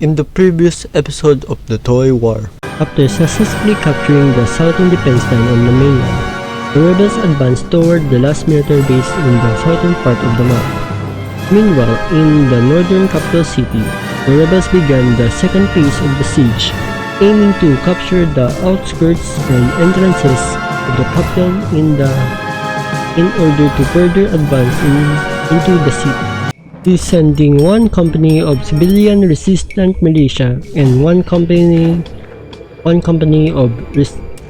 in the previous episode of the Toy War. After successfully capturing the southern defense line on the mainland, the rebels advanced toward the last military base in the southern part of the map. Meanwhile, in the northern capital city, the rebels began the second phase of the siege, aiming to capture the outskirts and entrances of the capital in order to further advance into the city. Sending one company of civilian resistant militia and one company of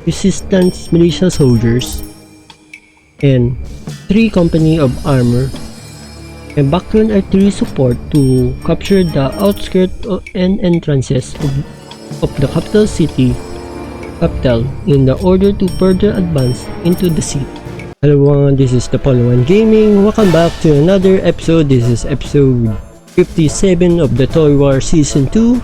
resistance militia soldiers and 3 company of armor and background artillery support to capture the outskirts and entrances of the capital in the order to further advance into the city. Hello everyone, this is the One Gaming. Welcome back to another episode. This is episode 57 of the Toy War Season 2.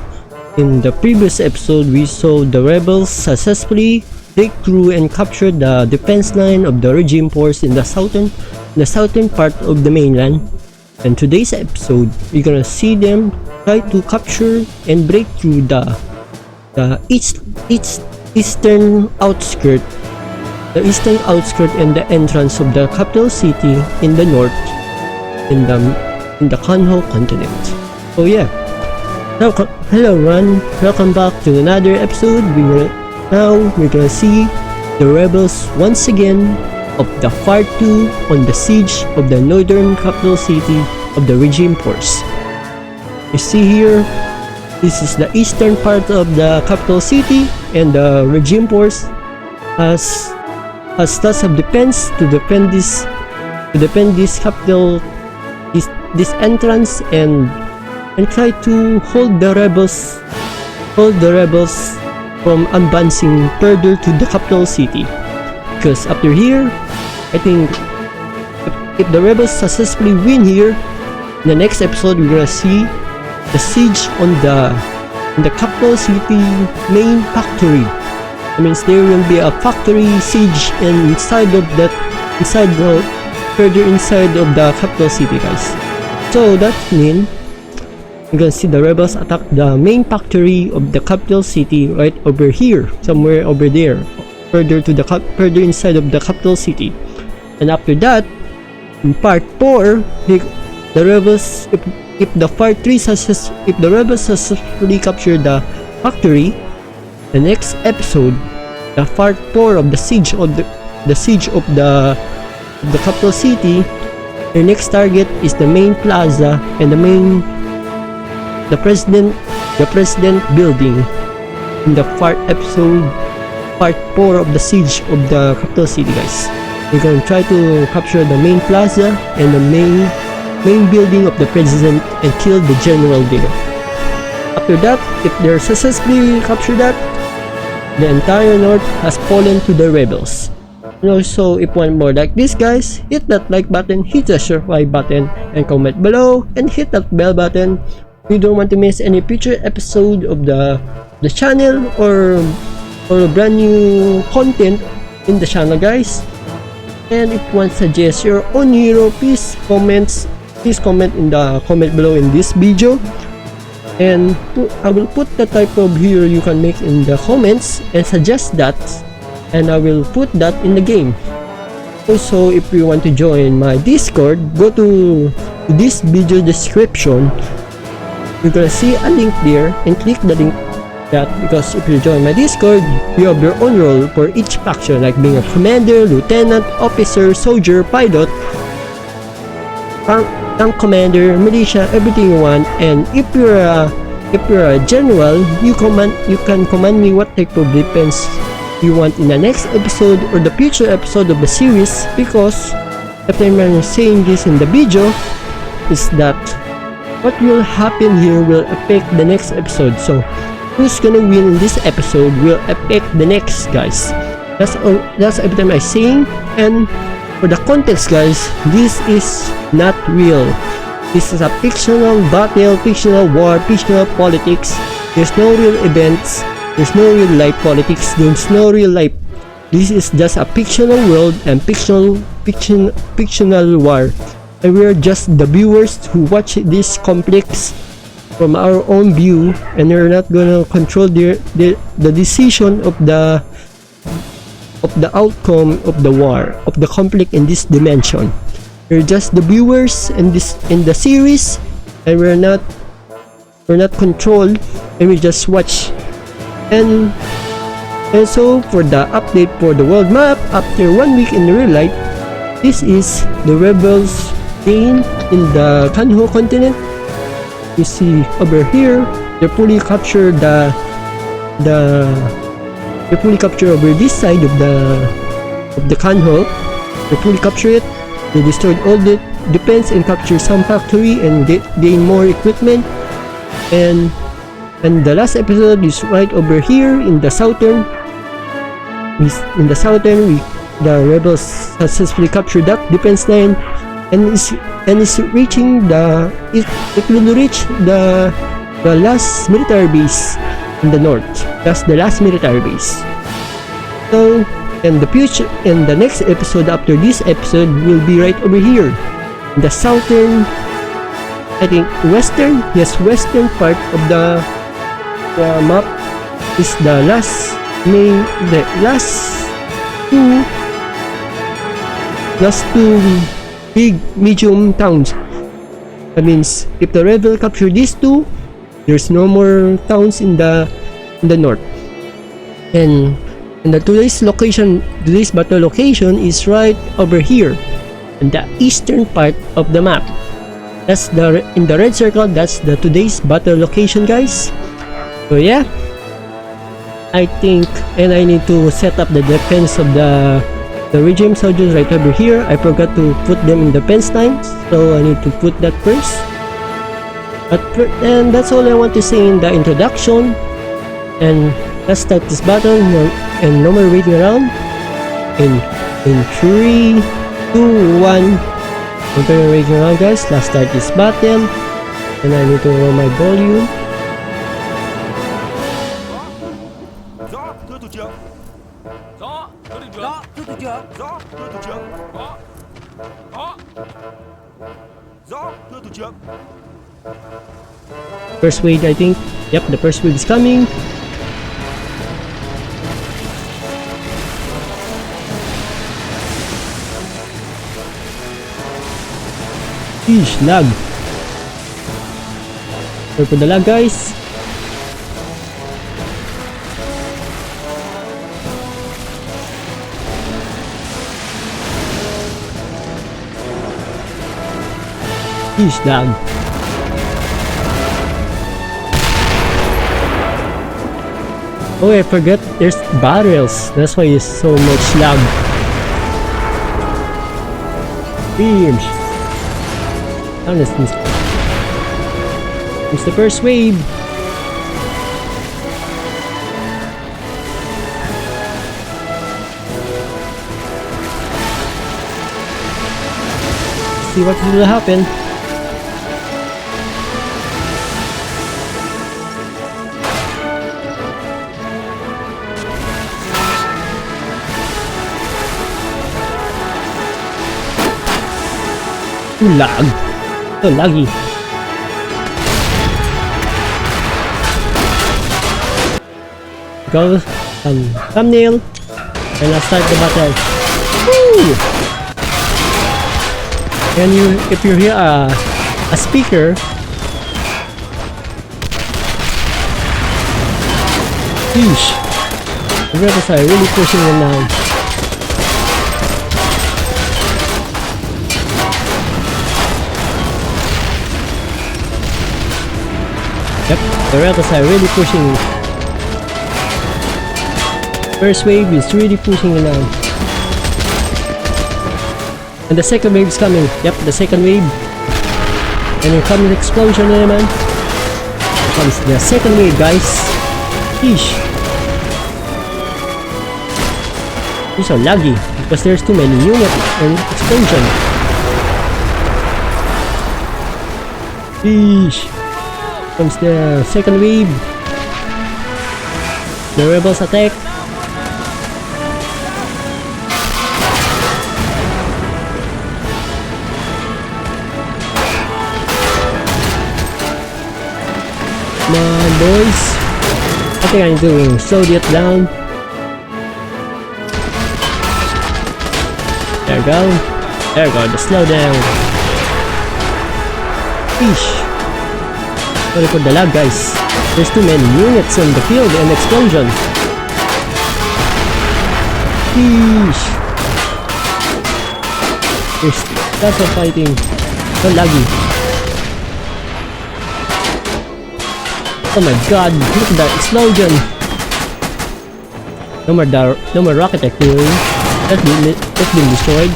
In the previous episode, we saw the rebels successfully break through and capture the defense line of the regime force in the southern part of the mainland. And today's episode, we're gonna see them try to capture and break through the eastern outskirt and the entrance of the capital city in the north, in the Kanho continent. So yeah, hello everyone, welcome back to another episode. We're gonna see the rebels once again of the Part 2 on the siege of the northern capital city of the regime force. You see here, this is the eastern part of the capital city, and the regime force has task of defense to defend this capital, this entrance, and try to hold the rebels from advancing further to the capital city. Because after here, I think if the rebels successfully win here, in the next episode we're gonna see the siege on the capital city main factory. That means there will be a factory siege further inside of the capital city, guys. So that means you're gonna see the rebels attack the main factory of the capital city right over here, somewhere over there, further inside of the capital city. And after that, in part 4, the rebels, if the part 3 if the rebels successfully capture the factory, the next episode, the part 4 of the siege of the capital city, their next target is the main plaza and the president building in the part 4 of the siege of the capital city, guys. We're gonna try to capture the main plaza and the main building of the president and kill the general there. After that, if they're successfully capture that, the entire north has fallen to the rebels. And also, if you want more like this, guys, hit that like button, hit the subscribe button, and comment below, and hit that bell button. You don't want to miss any future episode of the channel or brand new content in the channel, guys. And if you want to suggest your own hero, please comment in the comment below in this video, and I will put the type of hero you can make in the comments and suggest that, and I will put that in the game. Also, if you want to join my Discord, go to this video description. You're gonna see a link there and click the link that, because if you join my Discord, you have your own role for each faction, like being a commander, lieutenant, officer, soldier, pilot, tank commander, militia, everything you want. And if you're a general, you can command me what type of defense you want in the next episode or the future episode of the series, because if I'm saying this in the video, is that what will happen here will affect the next episode. So who's gonna win in this episode will affect the next, guys. That's every time I sing. And for the context, guys, this is not real. This is a fictional battle, fictional war, fictional politics. There's no real events, there's no real life politics, there's no real life. This is just a fictional world and fictional war, and we're just the viewers who watch this complex from our own view, and we're not gonna control the decision of the outcome of the war, of the conflict in this dimension. We're just the viewers in the series, and we're not controlled, and we just watch. And so for the update for the world map after 1 week in real life, this is the rebels gain in the Kanho continent. You see over here, they fully capture they fully capture over this side of the Kanho. They fully capture it. They destroyed all the defense and captured some factory and gain more equipment. And the last episode is right over here in the southern. The rebels successfully captured that defense line, and is reaching it will reach the last military base in the north. That's the last military base. So, and the next episode after this episode will be right over here in the southern, I think western part of the map is the last two big medium towns. That means if the rebel capture these two, there's no more towns in the north. And today's battle location is right over here in the eastern part of the map. That's in the red circle. That's the today's battle location, guys. So yeah, I think, and I need to set up the defense of the regime soldiers right over here. I forgot to put them in the fence lines, so I need to put that first. And that's all I want to say in the introduction. And let's start this battle, and no more waiting around. In 3, 2, 1. No more waiting around, guys. Let's start this battle. And I need to roll my volume. First wave, I think. Yep, the first wave is coming. Sheesh, lag. Sorry for the lag, guys. Sheesh, lag. Oh, I forgot there's barrels. That's why it's so much lag. Beams. Honestly, it's the first wave. See what will happen. Lag. So laggy. Go thumbnail, and let's start the battle. Woo! And if you hear a speaker, sheesh, the rebels are really pushing them now. Yep, the rebels are really pushing. First wave is really pushing it now. And the second wave is coming. Yep, the second wave. And here comes the explosion, man. Here comes the second wave, guys. Sheesh. These are laggy because there's too many units and explosion. Sheesh. Comes the second wave. The rebels attack. Come on, boys. I think I'm doing slow it down. There we go. There we go, the slow down. Eesh. Sorry for the lag, guys. There's too many units on the field and explosion. Eesh. There's lots of fighting. So laggy. Oh my god, look at that explosion. No more rocket artillery. That's been destroyed.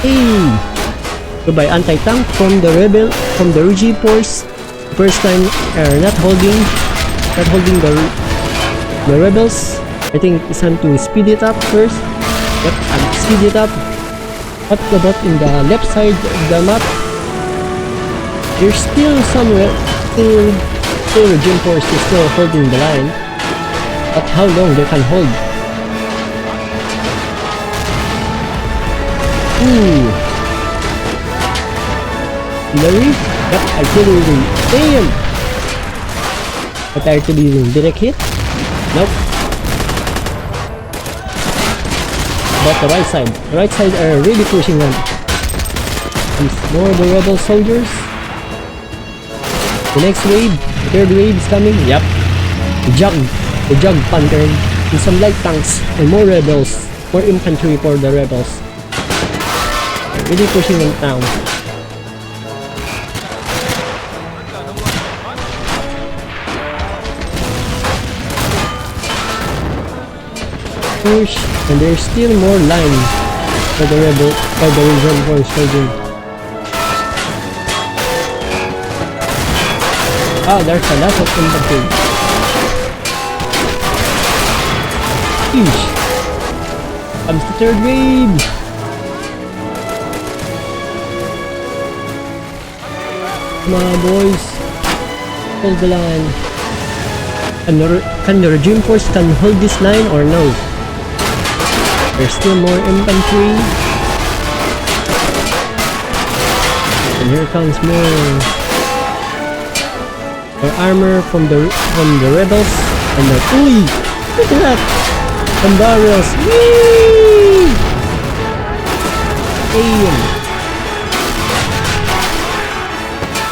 Hey! Goodbye anti-tank from the regime force. First time not holding the rebels. I think it's time to speed it up first. Yep, I'll speed it up. What about in the left side of the map? There's still somewhere still regime force is still holding the line. But how long they can hold? Larry? Yep, artillery. Damn! But artillery direct hit? Nope. But the right side. The right side are really pushing on. There's more the rebel soldiers. The next wave, the third wave is coming. Yep. The jug panther, and some light tanks, and more rebels. More infantry for the rebels. Really pushing on town. Push, and there's still more line for the regime force holding. Ah, there's a lot of infantry. Sheesh. Comes the third wave. Come on, boys. Hold the line. Can the regime force can hold this line or no? There's still more infantry. And here comes more armor from the rebels. And the look at that! Some barrels. Whee! Damn.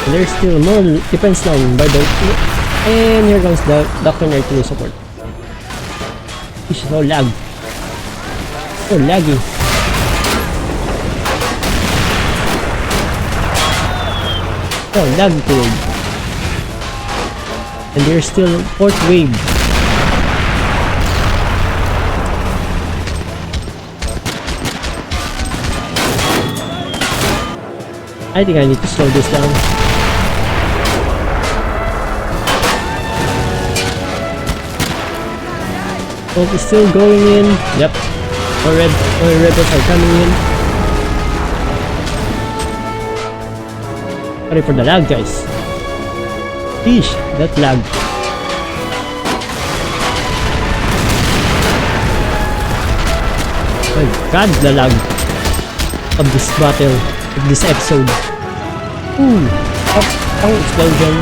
And there's still more defense line by the... And here comes the Doctrine Artillery support. It's so lag. So laggy. So lag. And there's still fourth wave. I think I need to slow this down. Bolt is still going in. Yep. More rebels are coming in. Sorry for the lag, guys. Sheesh, that lag. Oh my god, the lag of this battle, of this episode. Explosion.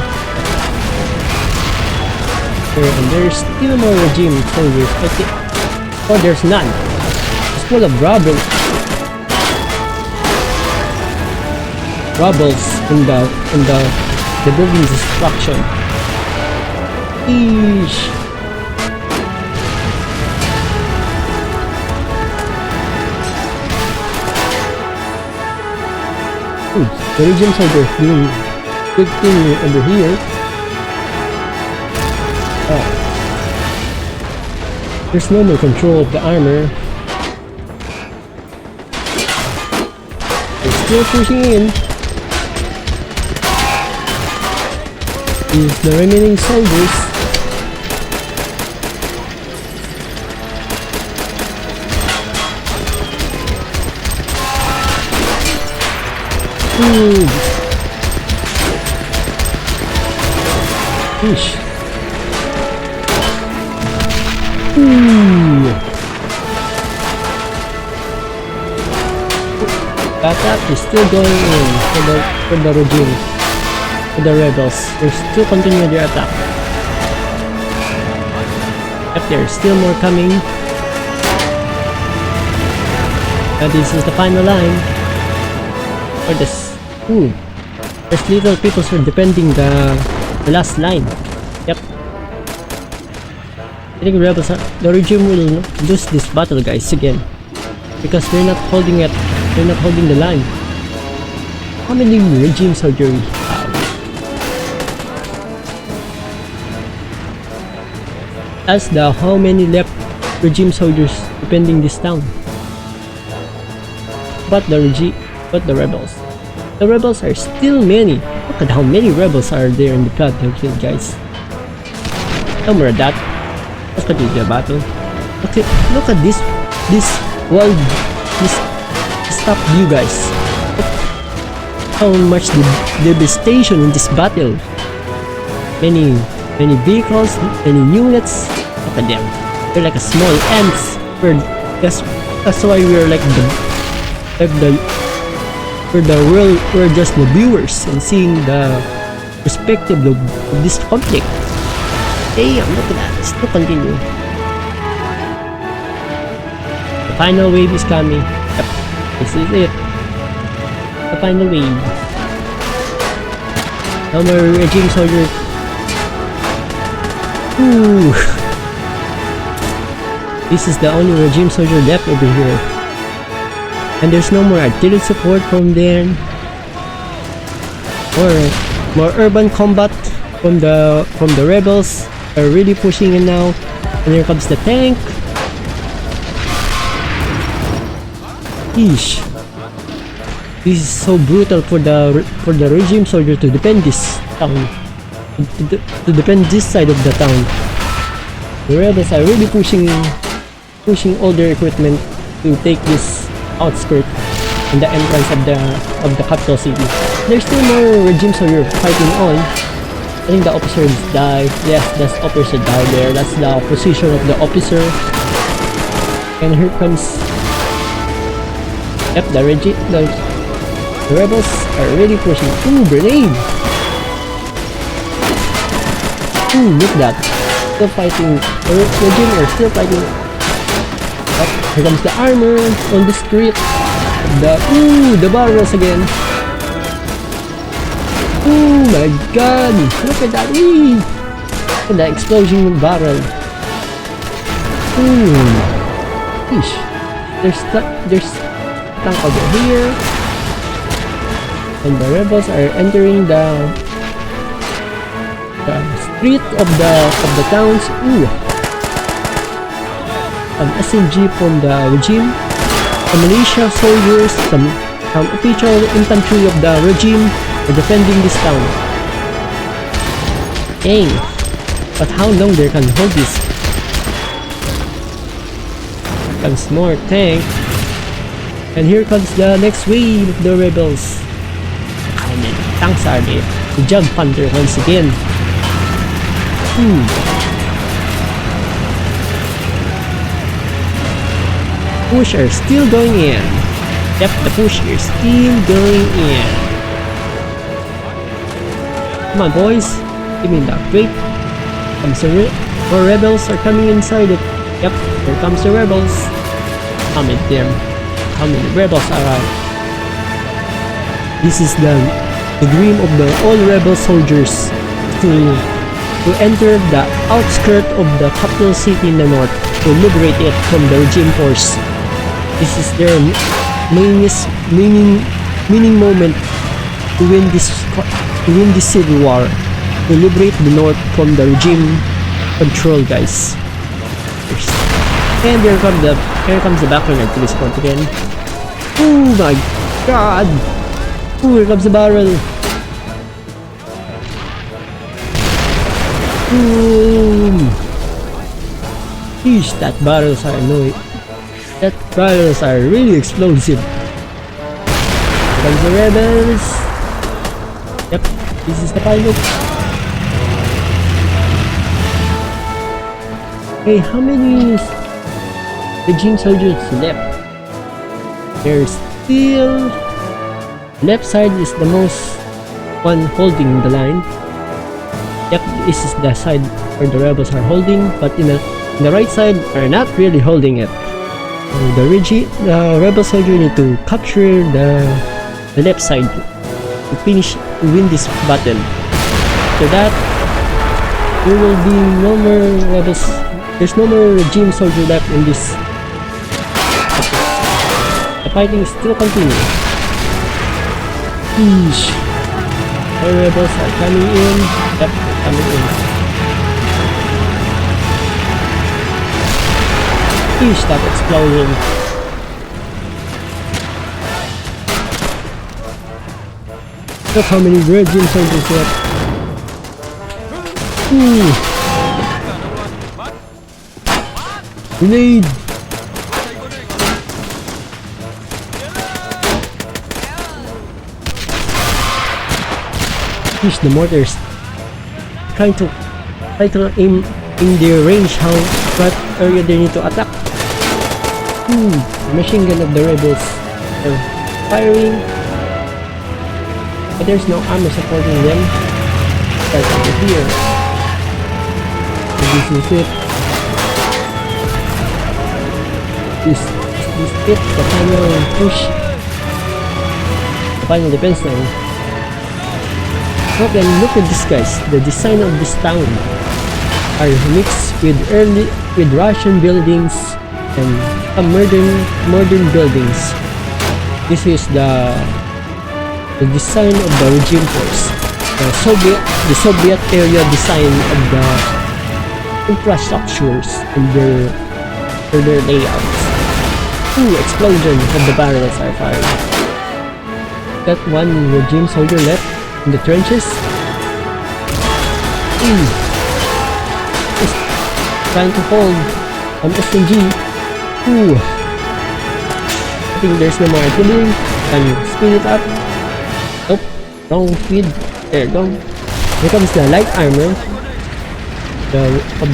And there's still more regime soldiers. I think. Oh, there's none. It's full of rebels in the building's destruction. Eesh. The regime soldiers doing good thing over here. Oh. There's no more control of the armor. They're still pushing in. Is the remaining soldiers. Fish. That attack is still going in for the regime, for the rebels. They still continue their attack. Yep, there's still more coming. And this is the final line. For this. Ooh. There's little people who are defending the last line. Yep. I think the regime will lose this battle, guys, again. Because they're not holding it. They're not holding the line. How many regime soldiers we have? As the how many left regime soldiers defending this town? But the rebels. The rebels are still many. Look at how many rebels are there in the battlefield, guys. Don't worry that. Let's continue the battle. Okay, look at this world, this top view, guys. Look how much devastation in this battle. Many vehicles, many units. Look at them. They're like a small ants. That's why we're like we're just the viewers and seeing the perspective of this conflict. Damn, look at that. Still continue. The final wave is coming. Yep, this is it. The final wave. No more regime soldiers. Ooh. This is the only regime soldier left over here. And there's no more artillery support from them. Or more urban combat from the rebels. Are really pushing in now. And here comes the tank. Eesh. This is so brutal for the regime soldier to defend this town. To defend this side of the town. The rebels are really pushing all their equipment to take this outskirt in the entrance of the capital city. There's still more regime soldiers fighting on. I think the officers died. Yes, the officer died there. That's the position of the officer. And here comes. Yep, the rebels are really pushing. Ooh, grenade! Ooh, look at that. Still fighting. The regime are still fighting. Yep, here comes the armor on the street. The barrels again. Oh my god! Look at that! Whee! Look at that explosion barrel. Ooh. Fish. There's tank over here. And the rebels are entering the street of the towns. Ooh. An SMG from the regime. Some militia soldiers, some official infantry of the regime are defending this town. Dang. But how long they can hold this? Comes more tank. And here comes the next wave of the rebels. How many tanks are there? The Jug Panther once again. Push are still going in. Yep, the push is still going in. Come on, boys. Give me that break. More rebels are coming inside it. Yep, here comes the rebels. How many rebels are? This is the dream of all rebel soldiers to enter the outskirts of the capital city in the north to liberate it from the regime force. This is their meaning moment to win this civil war, to liberate the north from the regime control, guys. And here comes the background artillery support again. Oh my god! Oh, here comes the barrel. Boom! Yeesh, that barrels are annoying. That barrels are really explosive. Here comes the rebels. Yep, this is the pilot. Hey, how many regime soldiers left? There's still... Left side is the most one holding the line. Yep, this is the side where the rebels are holding, but in the The right side are not really holding it. The rebel soldier need to capture the left side to win this battle. After that, there will be no more rebels. There's no more regime soldier left in this. The fighting still continues. The rebels are coming in. Yep, coming in. Stop exploding. Look how many regime soldiers left. Grenade! Use the mortars. Try to aim in their range what area they need to attack. Machine gun of the rebels are firing, but there's no armor supporting them. Right over here. So this is it. This is it. The final push. The final defense line. Okay, look at this, guys. The design of this town are mixed with Russian buildings and some modern buildings. This is the design of the regime force. The Soviet area design of the infrastructures and their layouts. Explosion of the barrels are fired. Got one regime soldier left in the trenches. Just trying to hold an SMG. I think there's no more artillery. Can you speed it up? Nope, wrong speed. There you go. Here comes the light armor of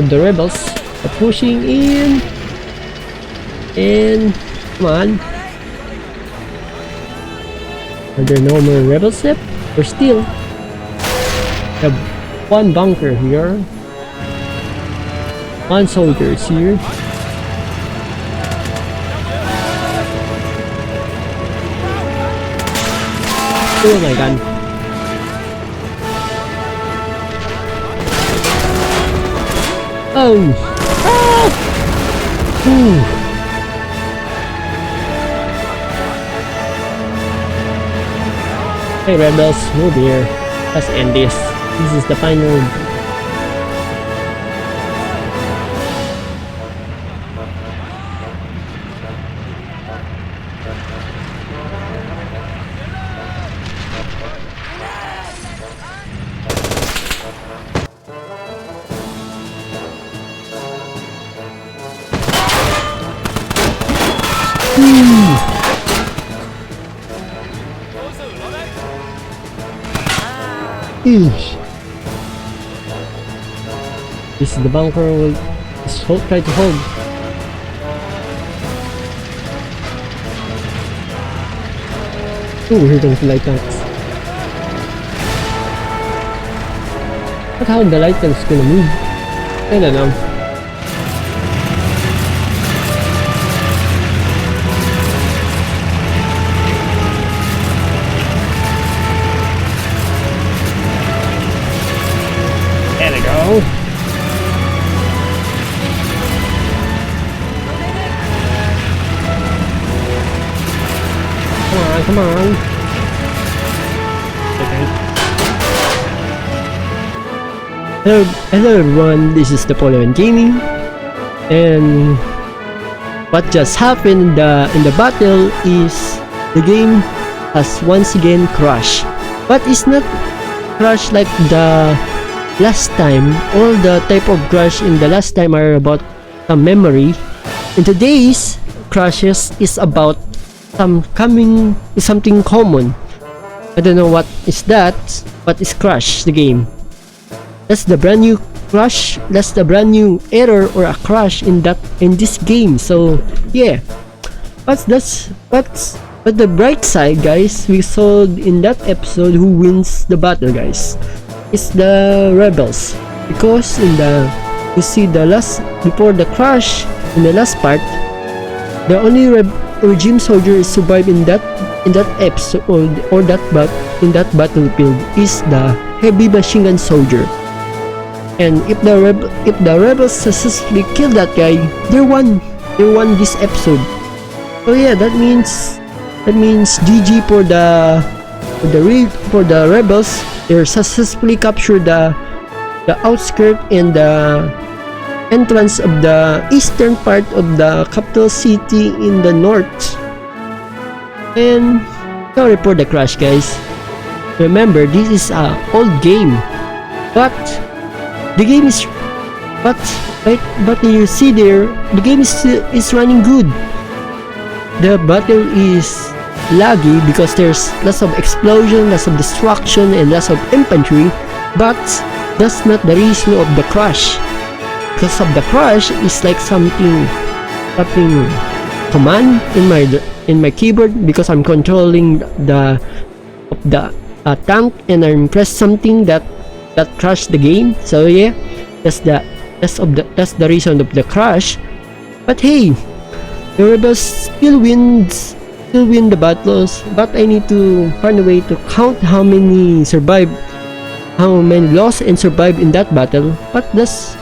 the rebels. They're pushing in. And come on. Are there no more rebels left? Or still? We have one bunker here. One soldier is here. Oh my god. Oh! Ah! Hey rebels, move here. Let's end this. This is the final. This is the bunker. We'll just try to hold. Here comes the light tanks. But how the light tanks gonna move? I don't know. There we go. Come on. Okay. Hello everyone, this is the Polygon Gaming, and what just happened in the battle is the game has once again crashed, but it's not crashed like the last time. All the type of crash in the last time are about some memory. In today's crashes is about something common. I don't know what is that, but it's crash the game. That's the brand new crash. That's the brand new error or a crash in this game. So yeah, but the bright side, guys, we saw in that episode who wins the battle, guys. It's the rebels, because in the you see the last, before the crash in the last part, the only regime soldier survived in that episode or in that battlefield is the heavy machine gun soldier. And if the rebels successfully kill that guy, they won this episode. So yeah, that means GG for the rebels. They successfully captured the outskirts and the entrance of the eastern part of the capital city in the north. And sorry for the crash, guys. Remember, this is a old game, but the game is but you see there, the game is running good. The battle is laggy because there's lots of explosion, lots of destruction, and lots of infantry, but that's not the reason of the crash. Because of the crash is like something command in my keyboard, because I'm controlling the tank and I press something that crashed the game. So yeah, that's the reason of the crash. But hey, the rebels still win the battles, but I need to find a way to count how many lost and survived in that battle. But that's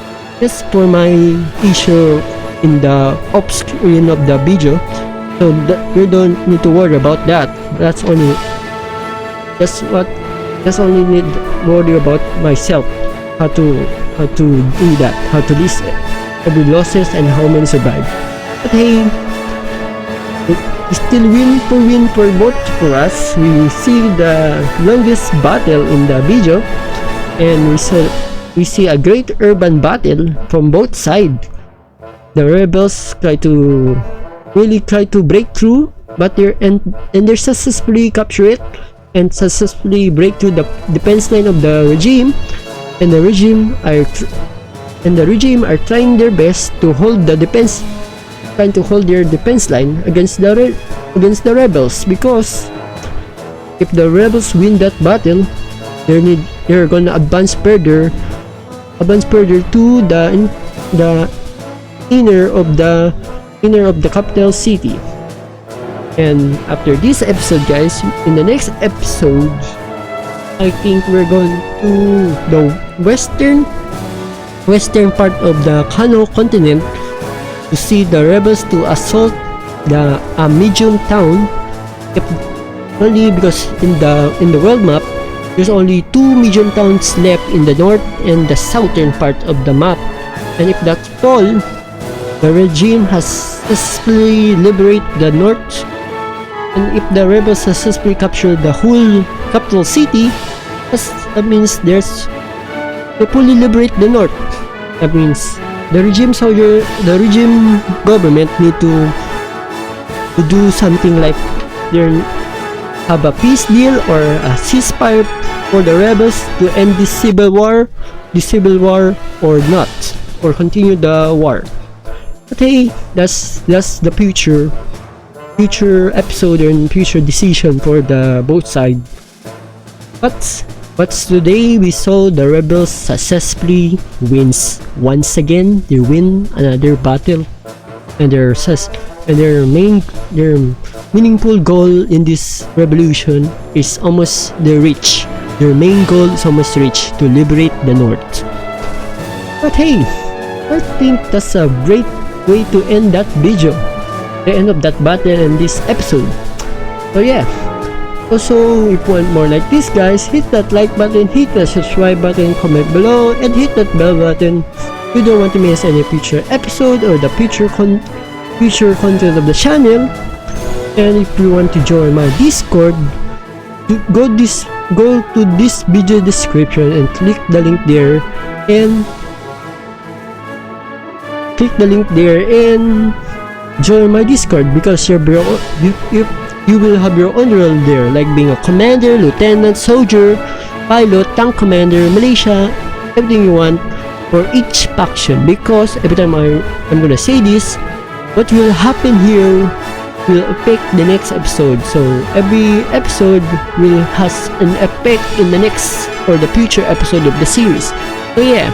for my issue in the off screen of the video, so that you don't need to worry about that. That's only need worry about myself, how to do that, how to list every losses and how many survive. But hey, it's still win for both for us. We see the longest battle in the video, and we see a great urban battle from both sides. The rebels try to break through, but they successfully capture it and successfully break through the defense line of the regime, and the regime are trying their best to hold their defense line against the rebels, because if the rebels win that battle, they're gonna advance further to the inner of the capital city. And after this episode, guys, in the next episode, I think we're going to the western part of the Kano continent to see the rebels to assault the medium town. Only because in the world map, there's only 2 medium towns left in the north and the southern part of the map, and if that fall, the regime has successfully liberated the north. And if the rebels successfully capture the whole capital city, that means they fully liberate the north. That means the regime government need to do something like they have a peace deal or a ceasefire for the rebels to end this civil war or not, or continue the war. But hey, that's the future episode and future decision for the both sides. But today we saw the rebels successfully wins once again. They win another battle, and their meaningful goal in this revolution is almost their main goal is almost reached, to liberate the north. But hey, I think that's a great way to end that video, the end of that battle in this episode. So yeah, also if you want more like this, guys, hit that like button, hit the subscribe button, comment below, and hit that bell button. You don't want to miss any future episode or the future content of the channel. And if you want to join my Discord, go to this video description and click the link there and join my Discord, because you will have your own role there, like being a commander, lieutenant, soldier, pilot, tank commander, militia, everything you want for each faction. Because every time I'm gonna say this, what will happen here will affect the next episode. So every episode will has an effect in the next or the future episode of the series. So yeah,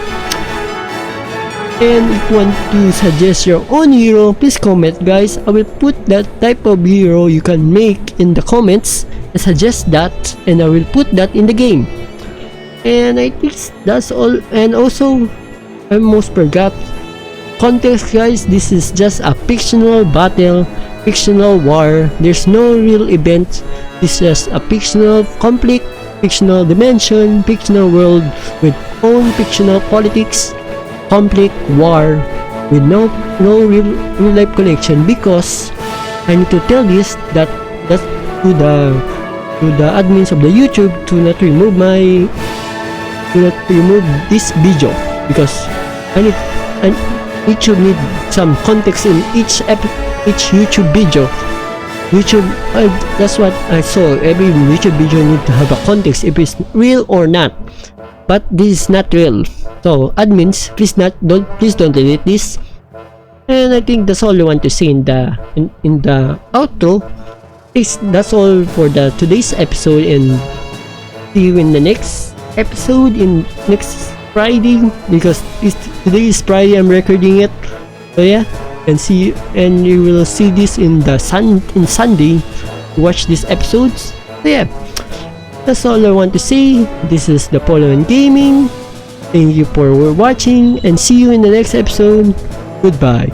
And if you want to suggest your own hero, please comment, guys. I will put that type of hero you can make in the comments and suggest that, and I will put that in the game. And I think that's all. And also, I almost forgot context, guys. This is just a fictional battle, fictional war. There's no real event. This is just a fictional conflict, fictional dimension, fictional world with own fictional politics, conflict, war, with no real life connection. Because I need to tell this that to the admins of the YouTube to not remove this video, because YouTube need some context in each YouTube video. That's what I saw. Every YouTube video need to have a context if it's real or not. But this is not real. So admins, please don't delete this. And I think that's all I want to say in the outro. That's all for today's episode, and see you in the next episode in next Friday, because today is Friday. I'm recording it. So yeah, and you will see this in Sunday. Watch these episodes. So yeah, that's all I want to say. This is the Polo and Gaming. Thank you for watching, and see you in the next episode. Goodbye.